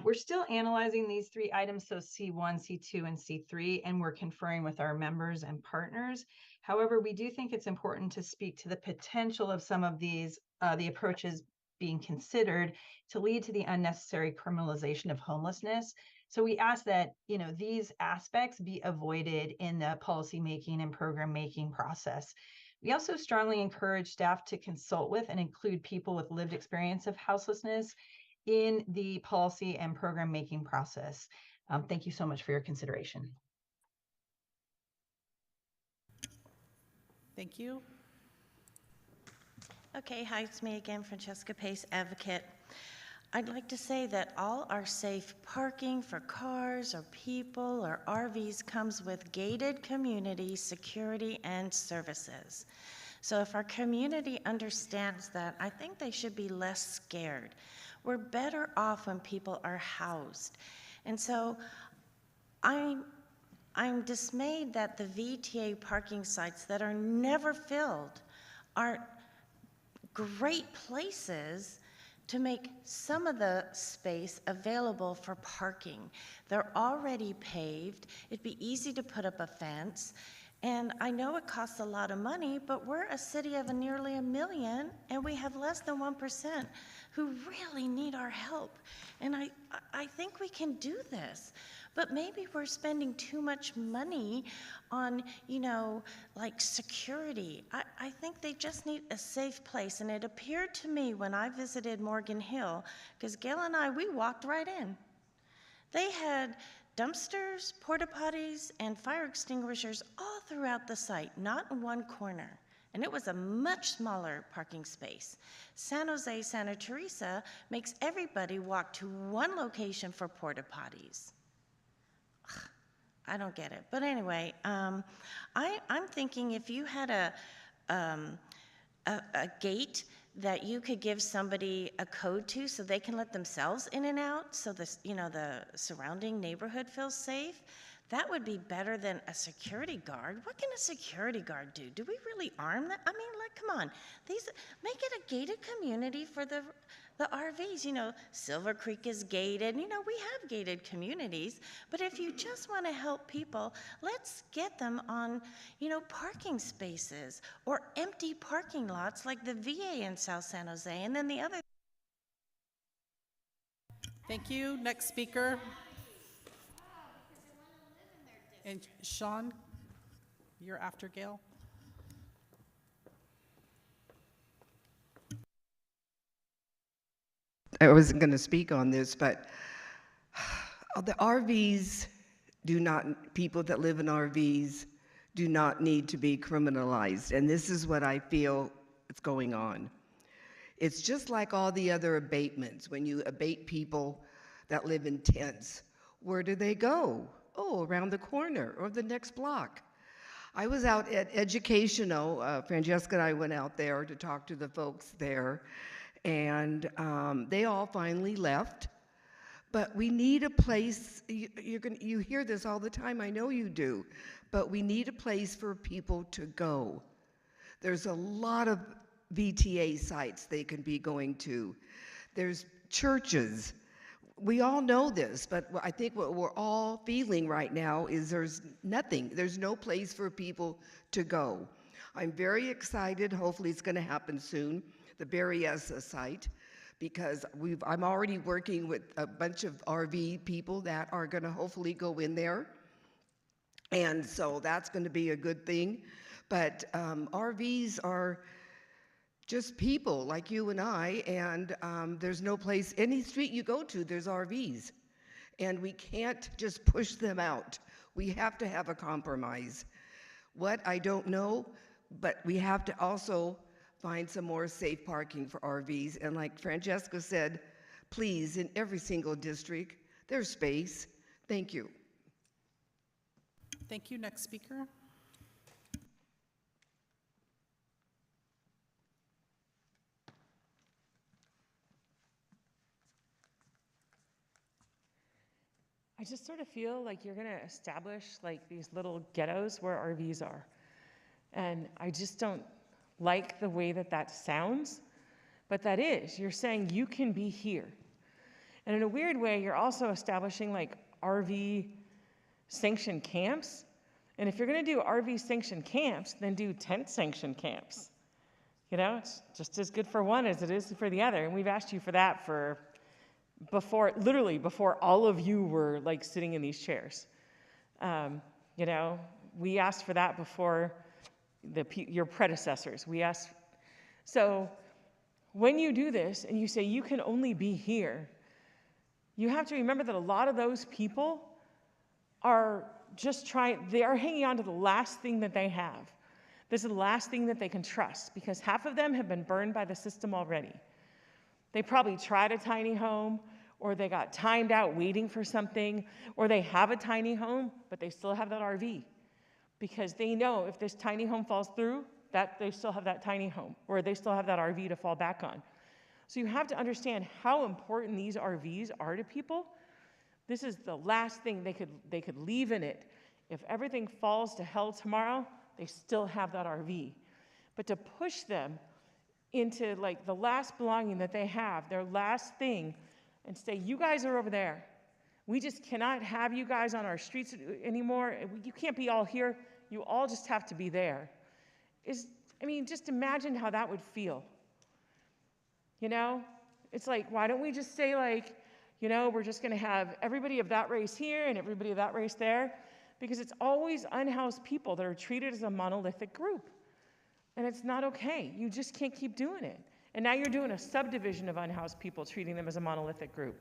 We're still analyzing these 3 items, so C1, C2, and C3, and we're conferring with our members and partners. However, we do think it's important to speak to the potential of some of these, the approaches being considered to lead to the unnecessary criminalization of homelessness. So we ask that, these aspects be avoided in the policy making and program making process. We also strongly encourage staff to consult with and include people with lived experience of houselessness in the policy and program making process. Thank you so much for your consideration. Thank you. Okay, hi, it's me again, Francesca Pace, advocate. I'd like to say that all our safe parking for cars or people or RVs comes with gated community security and services. So if our community understands that, I think they should be less scared. We're better off when people are housed. And so I'm dismayed that the VTA parking sites that are never filled are great places to make some of the space available for parking. They're already paved. It'd be easy to put up a fence. And I know it costs a lot of money, but we're a city of nearly 1 million, and we have less than 1% who really need our help. And I think we can do this. but maybe we're spending too much money on, you know, like security. I think they just need a safe place. And it appeared to me when I visited Morgan Hill, because Gail and I, we walked right in. They had dumpsters, porta potties, and fire extinguishers all throughout the site, not in one corner. And it was a much smaller parking space. San Jose Santa Teresa makes everybody walk to one location for porta potties. Ugh, I don't get it. But anyway, I'm thinking if you had a gate that you could give somebody a code to so they can let themselves in and out so the surrounding neighborhood feels safe, that would be better than a security guard. What can a security guard do? Do we really arm that? I mean, like, come on. Make it a gated community for the RVs. You know, Silver Creek is gated. You know, we have gated communities. But if you just want to help people, let's get them on, you know, parking spaces or empty parking lots like the VA in South San Jose. And then the other. Thank you. Next speaker. And Sean, you're after Gail. I wasn't going to speak on this, but the RVs people that live in RVs do not need to be criminalized. And this is what I feel is going on. It's just like all the other abatements. When you abate people that live in tents, where do they go? Oh, around the corner or the next block. I was out at Educational. Francesca and I went out there to talk to the folks there, and they all finally left. But we need a place. You hear this all the time. I know you do. But we need a place for people to go. There's a lot of VTA sites they can be going to. There's churches. We all know this, but I think what we're all feeling right now is there's nothing. There's no place for people to go. I'm very excited. Hopefully it's going to happen soon, the Berryessa site, because I'm already working with a bunch of RV people that are going to hopefully go in there. And so that's going to be a good thing. But RVs are just people like you and I, and there's no place, any street you go to, there's RVs. And we can't just push them out. We have to have a compromise. What, I don't know, but we have to also find some more safe parking for RVs. And like Francesca said, please, in every single district, there's space. Thank you. Thank you. Next speaker. I just sort of feel like you're going to establish like these little ghettos where RVs are. And I just don't like the way that that sounds, but that is, you're saying you can be here. And in a weird way, you're also establishing like RV sanctioned camps. And if you're going to do RV sanctioned camps, then do tent sanctioned camps. You know, it's just as good for one as it is for the other. And we've asked you for that for literally before all of you were like sitting in these chairs. You know, we asked for that before your predecessors. We asked. So when you do this and you say you can only be here, you have to remember that a lot of those people are they are hanging on to the last thing that they have. This is the last thing that they can trust, because half of them have been burned by the system already. They probably tried a tiny home, or they got timed out waiting for something, or they have a tiny home, but they still have that RV, because they know if this tiny home falls through, that they still have that tiny home, or they still have that RV to fall back on. So you have to understand how important these RVs are to people. This is the last thing they could leave in it. If everything falls to hell tomorrow, they still have that RV. But to push them into like the last belonging that they have, their last thing, and say, you guys are over there. We just cannot have you guys on our streets anymore. You can't be all here. You all just have to be there. Just imagine how that would feel. You know? It's like, why don't we just say like, You know, we're just going to have everybody of that race here and everybody of that race there, because it's always unhoused people that are treated as a monolithic group. And it's not okay. You just can't keep doing it. And now you're doing a subdivision of unhoused people, treating them as a monolithic group.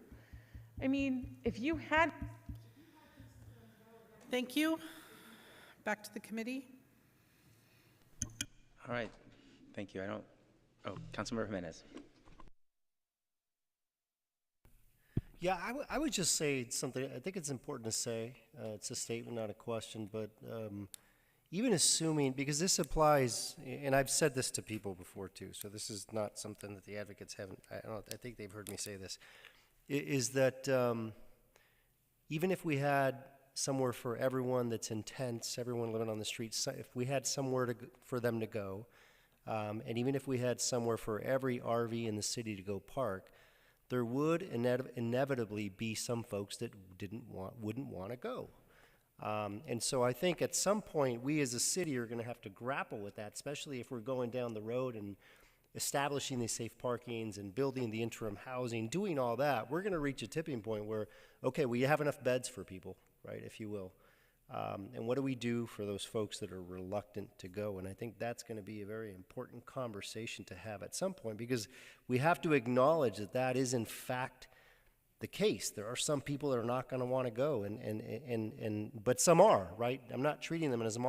I mean, if you had... Thank you. Back to the committee. All right, thank you. Councilmember Jimenez. Yeah, I would just say something. I think it's important to say. It's a statement, not a question, but even assuming, because this applies, and I've said this to people before too, so this is not something that the advocates haven't, I think they've heard me say this, is that even if we had somewhere for everyone that's in tents, everyone living on the streets, if we had somewhere for them to go, and even if we had somewhere for every RV in the city to go park, there would inevitably be some folks that wouldn't want to go. And so I think at some point we as a city are going to have to grapple with that, especially if we're going down the road and establishing these safe parkings and building the interim housing, doing all that. We're going to reach a tipping point where, okay, we have enough beds for people, right, if you will. And what do we do for those folks that are reluctant to go? And I think that's going to be a very important conversation to have at some point, because we have to acknowledge that that is in fact the case. There are some people that are not going to want to go, but some are, right? I'm not treating them as a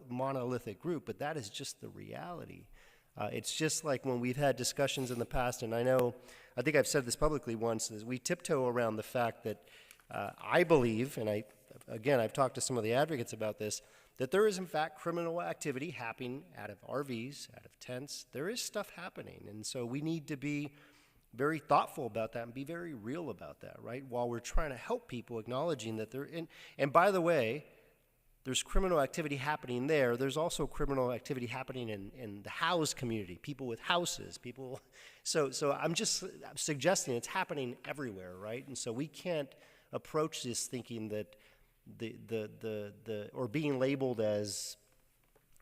monolithic group, but that is just the reality. It's just like when we've had discussions in the past, and I think I've said this publicly once, is we tiptoe around the fact that I believe, and I've talked to some of the advocates about this, that there is in fact criminal activity happening out of RVs, out of tents. There is stuff happening, and so we need to be very thoughtful about that and be very real about that, right? While we're trying to help people, acknowledging that they're in, and by the way, there's criminal activity happening there. There's also criminal activity happening in the housed community, people with houses, people. So I'm just suggesting it's happening everywhere, right? And so we can't approach this thinking that or being labeled as,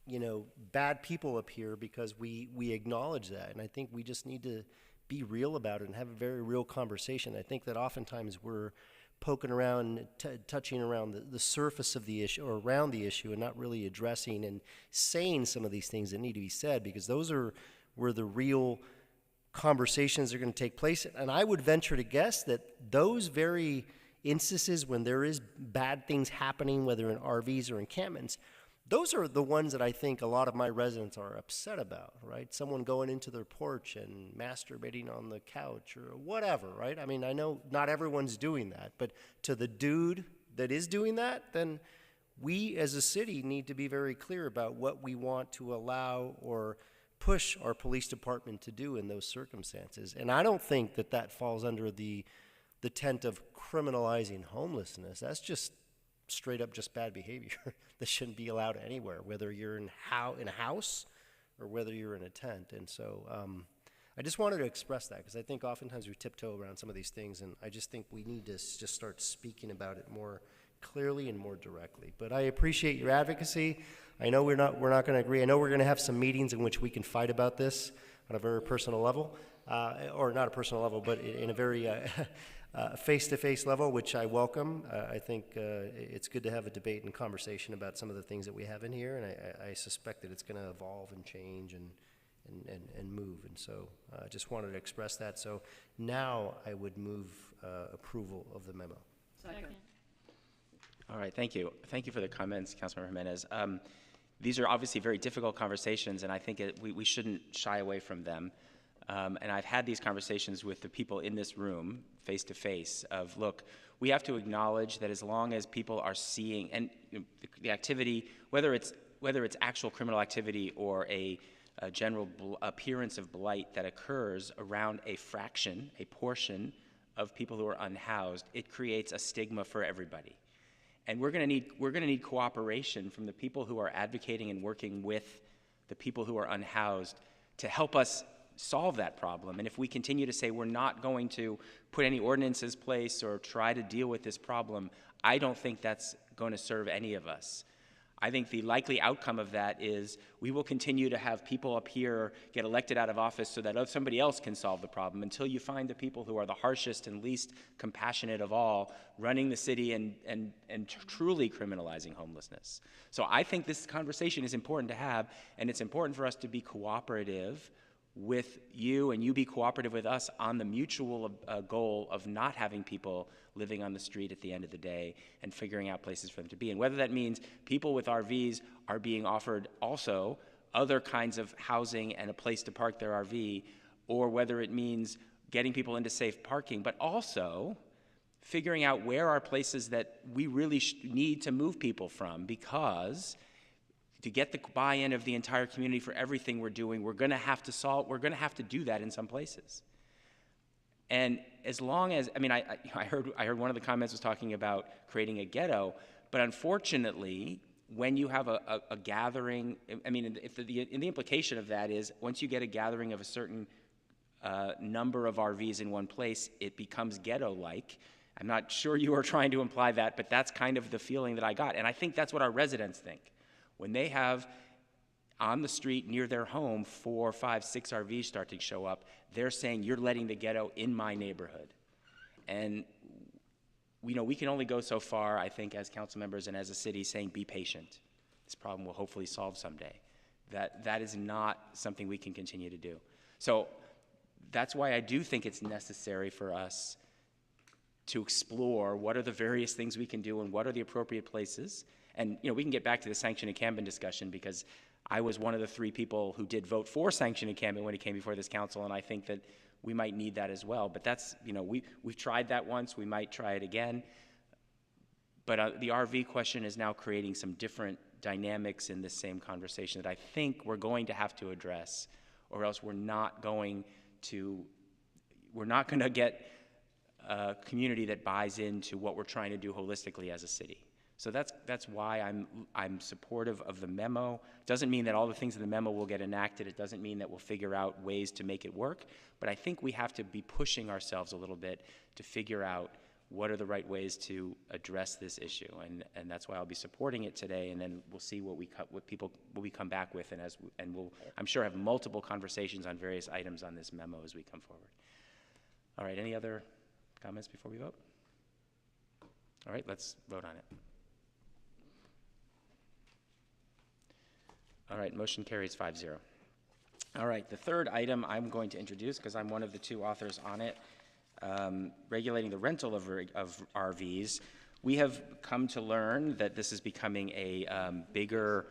you know, bad people up here because we acknowledge that. And I think we just need to be real about it and have a very real conversation. I think that oftentimes we're poking around, touching around the surface of the issue or around the issue and not really addressing and saying some of these things that need to be said, because those are where the real conversations are going to take place. And I would venture to guess that those very instances when there is bad things happening, whether in RVs or encampments, those are the ones that I think a lot of my residents are upset about, right? Someone going into their porch and masturbating on the couch or whatever, right? I mean, I know not everyone's doing that, but to the dude that is doing that, then we as a city need to be very clear about what we want to allow or push our police department to do in those circumstances. And I don't think that that falls under the tent of criminalizing homelessness. That's just straight up just bad behavior that shouldn't be allowed anywhere, whether you're in a house or whether you're in a tent. And so I just wanted to express that, because I think oftentimes we tiptoe around some of these things, and I just think we need to just start speaking about it more clearly and more directly. But I appreciate your advocacy. I know we're not going to agree. I know we're going to have some meetings in which we can fight about this on a very personal level, or not a personal level, but in a very face-to-face level, which I welcome. I think it's good to have a debate and conversation about some of the things that we have in here, and I suspect that it's going to evolve and change and move. And so I just wanted to express that. So now I would move approval of the memo. Second. All right, thank you. Thank you for the comments, Councilmember Jimenez. These are obviously very difficult conversations, and I think we shouldn't shy away from them. And I've had these conversations with the people in this room, face to face, of, look, we have to acknowledge that as long as people are seeing, and the activity, whether it's actual criminal activity or a general appearance of blight that occurs around a portion of people who are unhoused, it creates a stigma for everybody. And we're going to need cooperation from the people who are advocating and working with the people who are unhoused to help us solve that problem. And if we continue to say we're not going to put any ordinances in place or try to deal with this problem, I don't think that's going to serve any of us. I think the likely outcome of that is we will continue to have people up here get elected out of office so that somebody else can solve the problem until you find the people who are the harshest and least compassionate of all running the city and truly criminalizing homelessness. So I think this conversation is important to have, and it's important for us to be cooperative with you and you be cooperative with us on the mutual goal of not having people living on the street at the end of the day and figuring out places for them to be. And whether that means people with RVs are being offered also other kinds of housing and a place to park their RV, or whether it means getting people into safe parking, but also figuring out where are places that we really need to move people from, because to get the buy-in of the entire community for everything we're doing, we're going to have to do that in some places. And as long as, I mean, I heard one of the comments was talking about creating a ghetto, but unfortunately, when you have a gathering, I mean, if the implication of that is once you get a gathering of a certain number of RVs in one place, it becomes ghetto-like. I'm not sure you are trying to imply that, but that's kind of the feeling that I got. And I think that's what our residents think. When they have on the street near their home 4, 5, 6 RVs start to show up, they're saying, you're letting the ghetto in my neighborhood. And we can only go so far, I think, as council members and as a city saying, be patient. This problem will hopefully solve someday. That is not something we can continue to do. So that's why I do think it's necessary for us to explore what are the various things we can do and what are the appropriate places. And we can get back to the sanction encampment discussion, because I was one of the 3 people who did vote for sanction encampment when it came before this council, and I think that we might need that as well. But that's, we've tried that once, we might try it again. But the RV question is now creating some different dynamics in this same conversation that I think we're going to have to address, or else we're not going to get a community that buys into what we're trying to do holistically as a city. So that's why I'm supportive of the memo. Doesn't mean that all the things in the memo will get enacted. It doesn't mean that we'll figure out ways to make it work. But I think we have to be pushing ourselves a little bit to figure out what are the right ways to address this issue. And that's why I'll be supporting it today. And then we'll see what we come back with, and we'll, I'm sure, have multiple conversations on various items on this memo as we come forward. All right. Any other comments before we vote? All right. Let's vote on it. All right, motion carries 5-0. All right, the third item I'm going to introduce, because I'm one of the 2 authors on it, regulating the rental of RVs. We have come to learn that this is becoming a bigger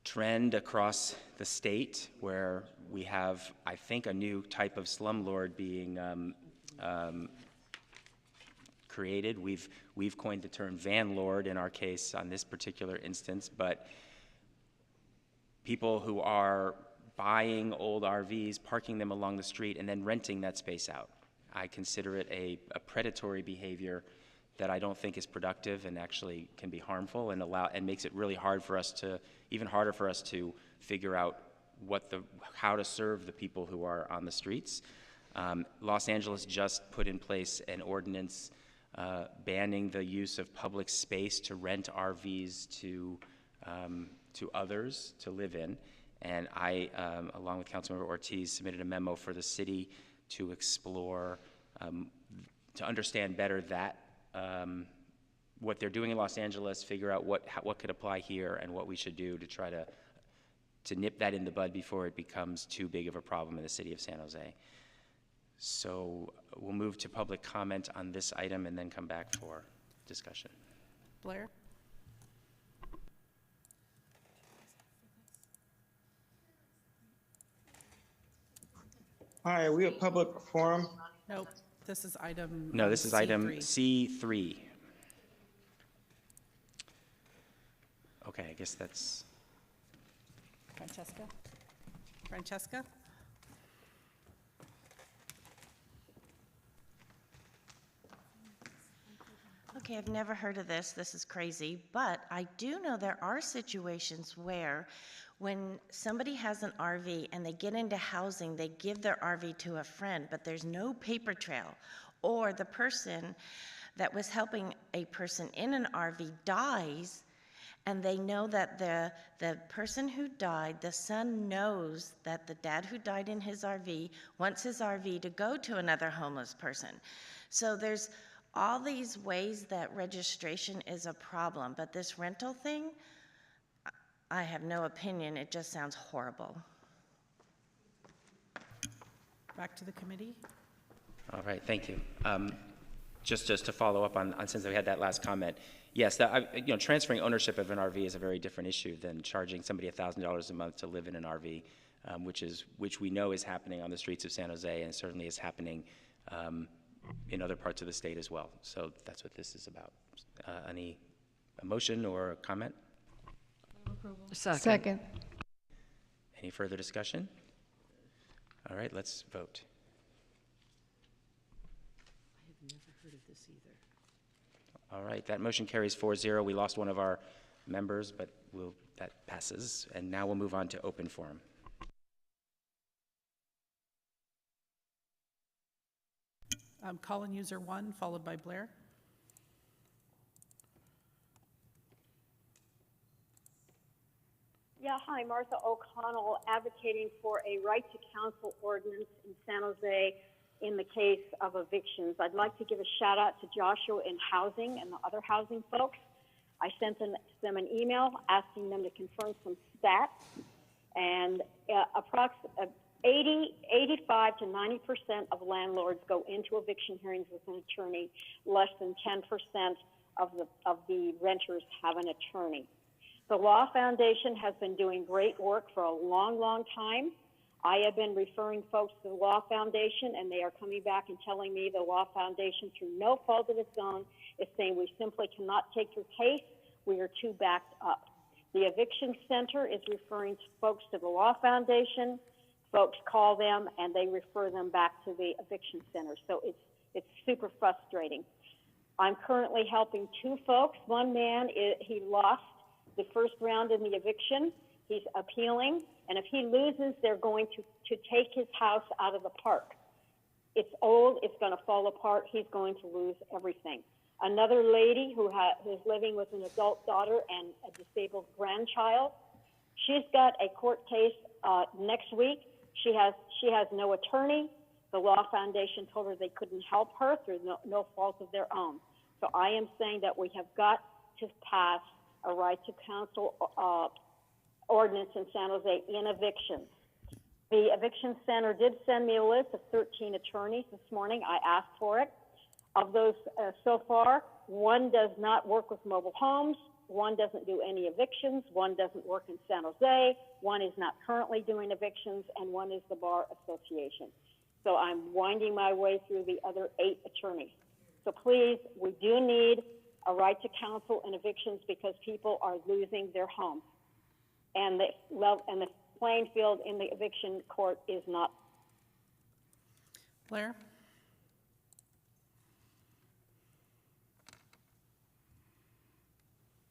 trend across the state, where we have, I think, a new type of slumlord being created. We've coined the term vanlord in our case on this particular instance, but people who are buying old RVs, parking them along the street, and then renting that space out. I consider it a predatory behavior that I don't think is productive and actually can be harmful, and makes it really hard for us to, even harder for us to figure out how to serve the people who are on the streets. Los Angeles just put in place an ordinance banning the use of public space to rent RVs to others to live in. And I, along with Councilmember Ortiz, submitted a memo for the city to explore, to understand better that, what they're doing in Los Angeles, figure out what could apply here and what we should do to try to nip that in the bud before it becomes too big of a problem in the city of San Jose. So we'll move to public comment on this item and then come back for discussion. Blair? Hi, are we a public forum? Nope, this is item No, this is item C3. C3. Okay, I guess that's... Francesca? Okay, I've never heard of this. This is crazy. But I do know there are situations where when somebody has an RV and they get into housing, they give their RV to a friend, but there's no paper trail. Or the person that was helping a person in an RV dies, And they know that the person who died, the son knows that the dad who died in his RV wants his RV to go to another homeless person. So there's all these ways that registration is a problem, but this rental thing, I have no opinion. It just sounds horrible. Back to the committee. All right, thank you. Just to follow up on since we had that last comment, yes, transferring ownership of an RV is a very different issue than charging somebody $1,000 a month to live in an RV, which we know is happening on the streets of San Jose and certainly is happening in other parts of the state as well. So that's what this is about. Any motion or a comment? Second. Any further discussion? All right, let's vote. All right, that motion carries 4-0. We lost one of our members, but that passes. And now we'll move on to open forum. Call-in user 1, followed by Blair. Yeah, hi, Martha O'Connell, advocating for a right to counsel ordinance in San Jose in the case of evictions. I'd like to give a shout out to Joshua in housing and the other housing folks. I sent them an email asking them to confirm some stats, and approximately 85 to 90% of landlords go into eviction hearings with an attorney. Less than 10% of the renters have an attorney. The Law Foundation has been doing great work for a long, long time. I have been referring folks to the Law Foundation, and they are coming back and telling me the Law Foundation, through no fault of its own, is saying we simply cannot take your case. We are too backed up. The Eviction Center is referring folks to the Law Foundation. Folks call them, and they refer them back to the Eviction Center. So it's super frustrating. I'm currently helping two folks. One man, he lost the first round in the eviction. He's appealing, and if he loses, they're going to take his house out of the park. It's old, it's going to fall apart, he's going to lose everything. Another lady who's living with an adult daughter and a disabled grandchild, she's got a court case next week. She has no attorney. The Law Foundation told her they couldn't help her through no fault of their own. So I am saying that we have got to pass a right to counsel ordinance in San Jose in evictions. The Eviction Center did send me a list of 13 attorneys this morning. I asked for it. Of those so far, one does not work with mobile homes, one doesn't do any evictions, one doesn't work in San Jose, one is not currently doing evictions, and one is the Bar Association. So I'm winding my way through the other 8 attorneys. So please, we do need a right to counsel in evictions because people are losing their homes. And the playing field in the eviction court is not. Blair?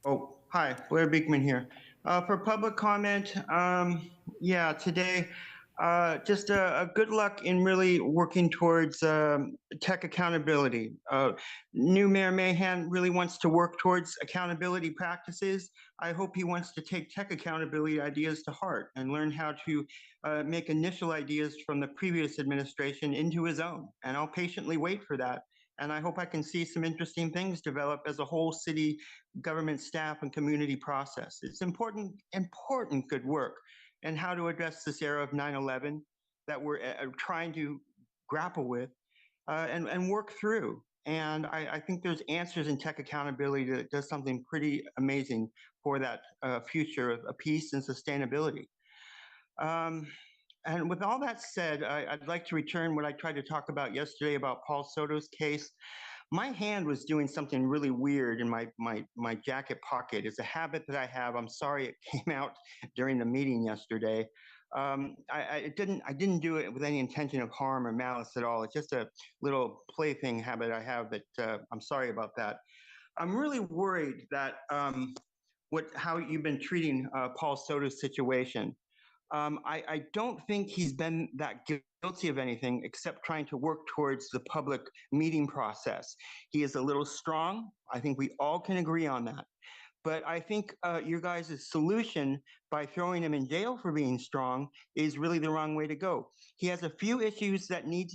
Oh, hi, Blair Beekman here. For public comment, yeah, today, just a good luck in really working towards tech accountability. New Mayor Mahan really wants to work towards accountability practices. I hope he wants to take tech accountability ideas to heart and learn how to make initial ideas from the previous administration into his own. And I'll patiently wait for that. And I hope I can see some interesting things develop as a whole city government staff and community process. It's important good work and how to address this era of 9/11 that we're trying to grapple with and work through. And I think there's answers in tech accountability that does something pretty amazing for that future of peace and sustainability. And with all that said, I'd like to return what I tried to talk about yesterday about Paul Soto's case. My hand was doing something really weird in my jacket pocket. It's a habit that I have. I'm sorry it came out during the meeting yesterday. I didn't do it with any intention of harm or malice at all. It's just a little plaything habit I have that I'm sorry about that. I'm really worried that how you've been treating Paul Soto's situation. I don't think he's been that guilty of anything except trying to work towards the public meeting process. He is a little strong. I think we all can agree on that. But I think your guys' solution by throwing him in jail for being strong is really the wrong way to go. He has a few issues that need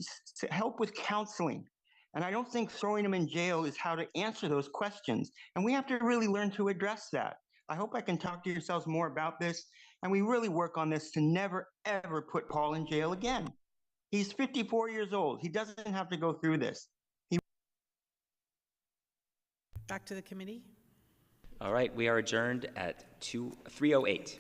help with counseling. And I don't think throwing him in jail is how to answer those questions. And we have to really learn to address that. I hope I can talk to yourselves more about this. And we really work on this to never, ever put Paul in jail again. He's 54 years old. He doesn't have to go through this. Back to the committee. All right, we are adjourned at 3:08.